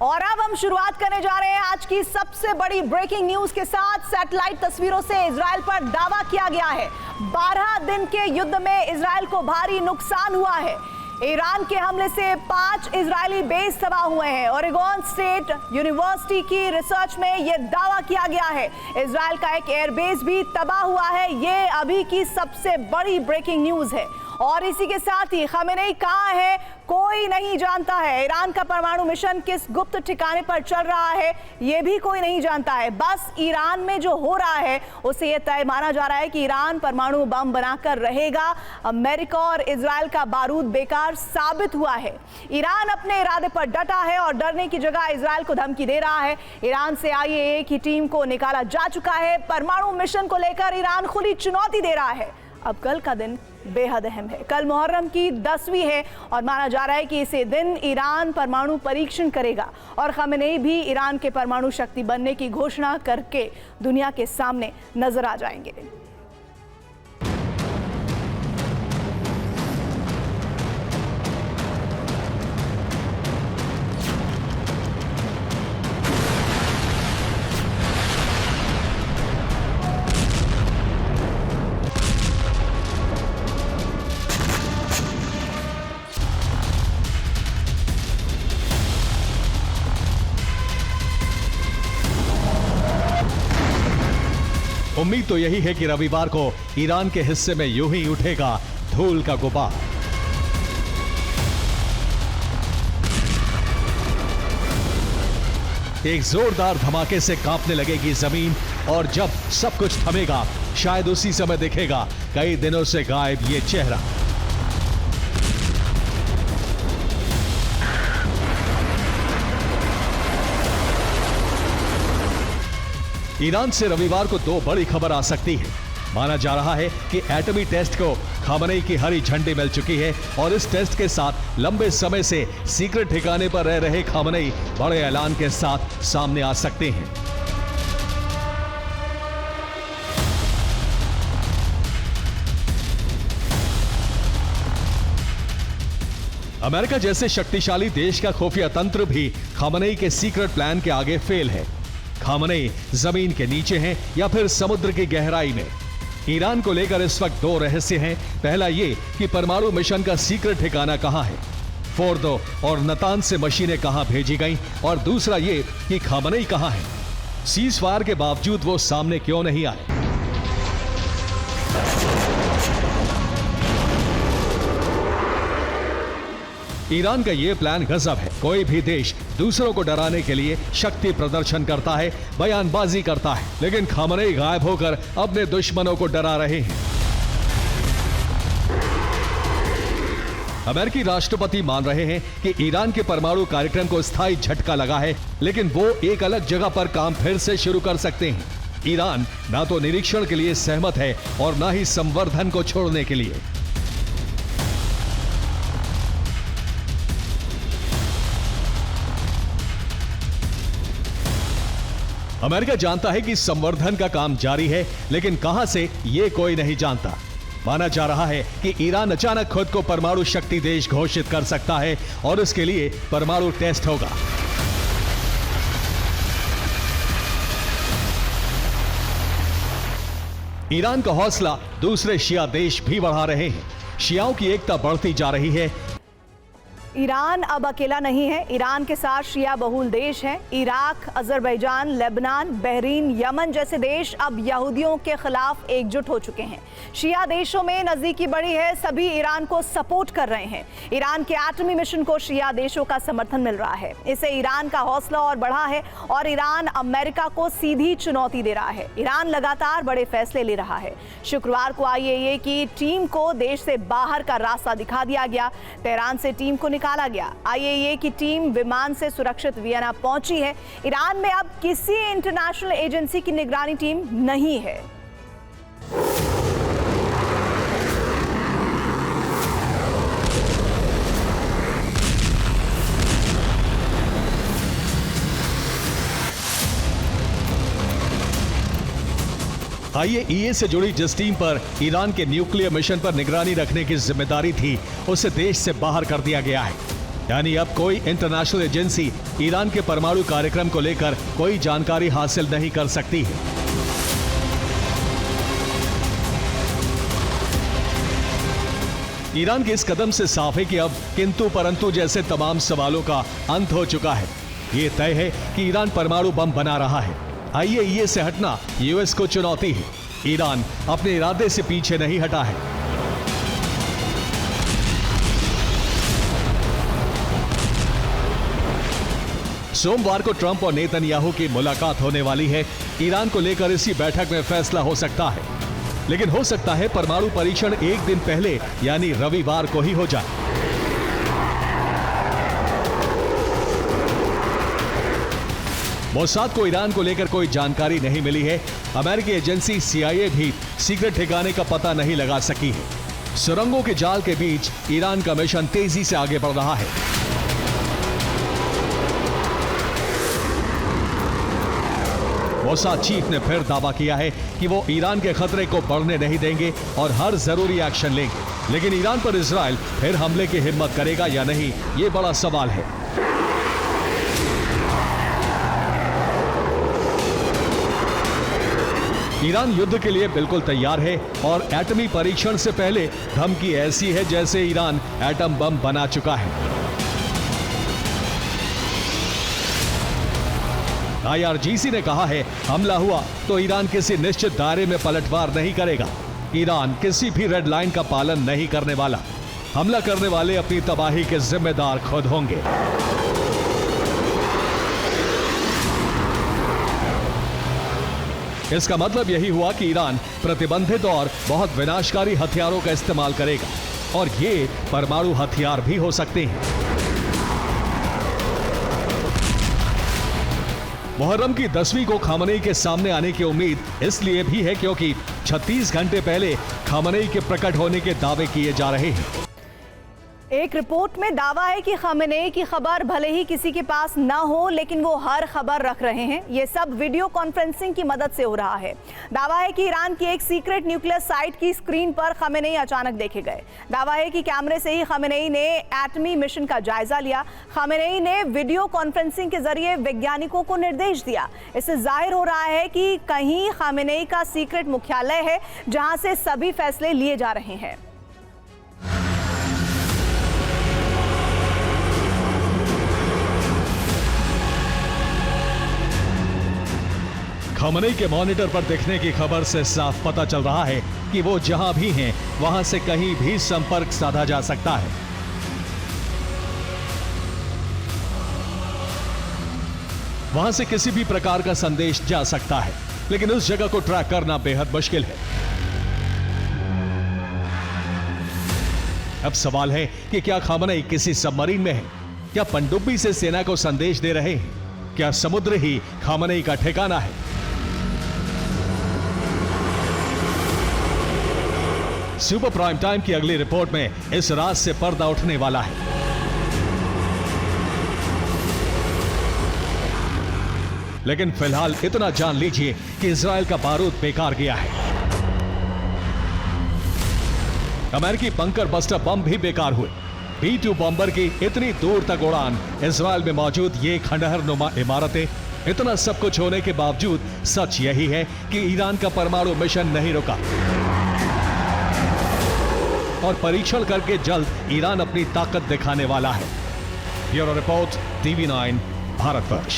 और अब हम शुरुआत करने जा रहे हैं आज की सबसे बड़ी ब्रेकिंग न्यूज के साथ। सैटेलाइट तस्वीरों से इजराइल पर दावा किया गया है 12 दिन के युद्ध में इजराइल को भारी नुकसान हुआ है। ईरान के हमले से 5 इजरायली बेस तबाह हुए हैं। ओरेगोन स्टेट यूनिवर्सिटी की रिसर्च में यह दावा किया गया है इजराइल का एक एयरबेस भी तबाह हुआ है। ये अभी की सबसे बड़ी ब्रेकिंग न्यूज है। और इसी के साथ ही खमेनेई कहां है कोई नहीं जानता है। ईरान का परमाणु मिशन किस गुप्त ठिकाने पर चल रहा है यह भी कोई नहीं जानता है। बस ईरान में जो हो रहा है उसे यह तय माना जा रहा है कि ईरान परमाणु बम बनाकर रहेगा। अमेरिका और इजराइल का बारूद बेकार साबित हुआ है। ईरान अपने इरादे पर डटा है और डरने की जगह इजराइल को धमकी दे रहा है। ईरान से IAEA की टीम को निकाला जा चुका है। परमाणु मिशन को लेकर ईरान खुली चुनौती दे रहा है। अब कल का दिन बेहद अहम है। कल मुहर्रम की 10वीं है और माना जा रहा है कि इसे दिन ईरान परमाणु परीक्षण करेगा और खमेनेई भी ईरान के परमाणु शक्ति बनने की घोषणा करके दुनिया के सामने नजर आ जाएंगे। उम्मीद तो यही है कि रविवार को ईरान के हिस्से में यूं ही उठेगा धूल का गुबार। एक जोरदार धमाके से कांपने लगेगी जमीन और जब सब कुछ थमेगा शायद उसी समय दिखेगा कई दिनों से गायब ये चेहरा। ईरान से रविवार को 2 बड़ी खबर आ सकती है। माना जा रहा है कि एटमी टेस्ट को खमेनेई की हरी झंडी मिल चुकी है और इस टेस्ट के साथ लंबे समय से सीक्रेट ठिकाने पर रह रहे खमेनेई बड़े ऐलान के साथ सामने आ सकते हैं। अमेरिका जैसे शक्तिशाली देश का खुफिया तंत्र भी खमेनेई के सीक्रेट प्लान के आगे फेल है। खमेनेई जमीन के नीचे हैं या फिर समुद्र की गहराई में। ईरान को लेकर इस वक्त 2 रहस्य हैं। पहला ये कि परमाणु मिशन का सीक्रेट ठिकाना कहां है, फोर्दो और नतांज से मशीनें कहां भेजी गईं, और दूसरा ये कि खमेनेई कहां है। सीज फायर के बावजूद वो सामने क्यों नहीं आए। ईरान का यह प्लान गजब है। कोई भी देश दूसरों को डराने के लिए शक्ति प्रदर्शन करता है, बयानबाजी करता है, लेकिन खमेनेई गायब होकर अपने दुश्मनों को डरा रहे हैं। अमेरिकी राष्ट्रपति मान रहे हैं कि ईरान के परमाणु कार्यक्रम को स्थायी झटका लगा है, लेकिन वो एक अलग जगह पर काम फिर से शुरू कर सकते हैं। ईरान ना तो निरीक्षण के लिए सहमत है और ना ही संवर्धन को छोड़ने के लिए। अमेरिका जानता है कि संवर्धन का काम जारी है, लेकिन कहां से यह कोई नहीं जानता। माना जा रहा है कि ईरान अचानक खुद को परमाणु शक्ति देश घोषित कर सकता है और इसके लिए परमाणु टेस्ट होगा। ईरान का हौसला दूसरे शिया देश भी बढ़ा रहे हैं। शियाओं की एकता बढ़ती जा रही है। ईरान अब अकेला नहीं है। ईरान के साथ शिया बहुल देश हैं। Iraq, Azerbaijan, Lebanon, Bahrain, Yemen जैसे देश अब यहूदियों के खिलाफ एकजुट हो चुके हैं। शिया देशों में नजदीकी बड़ी है, सभी ईरान को सपोर्ट कर रहे हैं। ईरान के एटमी मिशन को शिया देशों का समर्थन मिल रहा है। इससे ईरान का हौसला और बढ़ा है और ईरान अमेरिका को सीधी चुनौती दे रहा है। ईरान लगातार बड़े फैसले ले रहा है। शुक्रवार को IAEA की टीम को देश से बाहर का रास्ता दिखा दिया गया। तेहरान से टीम को निकाला गया। IAEA की टीम विमान से सुरक्षित वियना पहुंची है। ईरान में अब किसी इंटरनेशनल एजेंसी की निगरानी टीम नहीं है। IAEA से जुड़ी जिस टीम पर ईरान के न्यूक्लियर मिशन पर निगरानी रखने की जिम्मेदारी थी, उसे देश से बाहर कर दिया गया है। यानी अब कोई इंटरनेशनल एजेंसी ईरान के परमाणु कार्यक्रम को लेकर कोई जानकारी हासिल नहीं कर सकती है। ईरान के इस कदम से साफ है कि अब किंतु परंतु जैसे तमाम सवालों का अंत हो चुका है। ये तय है कि ईरान परमाणु बम बना रहा है। IAEA से हटना यूएस को चुनौती है। ईरान अपने इरादे से पीछे नहीं हटा है। सोमवार को ट्रंप और नेतन्याहू की मुलाकात होने वाली है। ईरान को लेकर इसी बैठक में फैसला हो सकता है, लेकिन हो सकता है परमाणु परीक्षण एक दिन पहले यानी रविवार को ही हो जाए। मोसाद को ईरान को लेकर कोई जानकारी नहीं मिली है। अमेरिकी एजेंसी CIA भी सीक्रेट ठिकाने का पता नहीं लगा सकी है। सुरंगों के जाल के बीच ईरान का मिशन तेजी से आगे बढ़ रहा है। मोसाद चीफ ने फिर दावा किया है कि वो ईरान के खतरे को बढ़ने नहीं देंगे और हर जरूरी एक्शन लेंगे, लेकिन ईरान पर इजराइल फिर हमले की हिम्मत करेगा या नहीं, ये बड़ा सवाल है। ईरान युद्ध के लिए बिल्कुल तैयार है और एटमी परीक्षण से पहले धमकी ऐसी है जैसे ईरान एटम बम बना चुका है। IRGC ने कहा है, हमला हुआ तो ईरान किसी निश्चित दायरे में पलटवार नहीं करेगा। ईरान किसी भी रेड लाइन का पालन नहीं करने वाला। हमला करने वाले अपनी तबाही के जिम्मेदार खुद होंगे। इसका मतलब यही हुआ कि ईरान प्रतिबंधित और बहुत विनाशकारी हथियारों का इस्तेमाल करेगा और ये परमाणु हथियार भी हो सकते हैं। मुहर्रम की 10वीं को खामनेई के सामने आने की उम्मीद इसलिए भी है क्योंकि 36 घंटे पहले खामनेई के प्रकट होने के दावे किए जा रहे हैं। एक रिपोर्ट में दावा है कि खामेनेई की खबर भले ही किसी के पास ना हो, लेकिन वो हर खबर रख रहे हैं। ये सब वीडियो कॉन्फ्रेंसिंग की मदद से हो रहा है। दावा है कि ईरान की एक सीक्रेट न्यूक्लियर साइट की स्क्रीन पर खामेनेई अचानक देखे गए। दावा है कि कैमरे से ही खामेनेई ने एटमी मिशन का जायजा लिया। खामेनेई ने वीडियो कॉन्फ्रेंसिंग के जरिए वैज्ञानिकों को निर्देश दिया। इससे जाहिर हो रहा है कि कहीं खामेनेई का सीक्रेट मुख्यालय है जहां से सभी फैसले लिए जा रहे हैं। खामनेई के मॉनिटर पर दिखने की खबर से साफ पता चल रहा है कि वो जहां भी हैं, वहां से कहीं भी संपर्क साधा जा सकता है। वहां से किसी भी प्रकार का संदेश जा सकता है, लेकिन उस जगह को ट्रैक करना बेहद मुश्किल है। अब सवाल है कि क्या खामनेई किसी सबमरीन में है? क्या पनडुब्बी से सेना को संदेश दे रहे हैं? क्या समुद्र ही खामनेई का ठिकाना है? सुपर प्राइम टाइम की अगली रिपोर्ट में इस राज से पर्दा उठने वाला है। लेकिन फिलहाल इतना जान लीजिए कि इजराइल का बारूद बेकार गया है। अमेरिकी बंकर बस्टर बम भी बेकार हुए। B-2 बॉम्बर की इतनी दूर तक उड़ान, इजराइल में मौजूद ये खंडहर नुमा इमारतें, इतना सब कुछ होने के बावजूद सच यही है कि ईरान का परमाणु मिशन नहीं रुका और परीक्षण करके जल्द ईरान अपनी ताकत दिखाने वाला है। Bureau report, TV9 Bharatvarsh.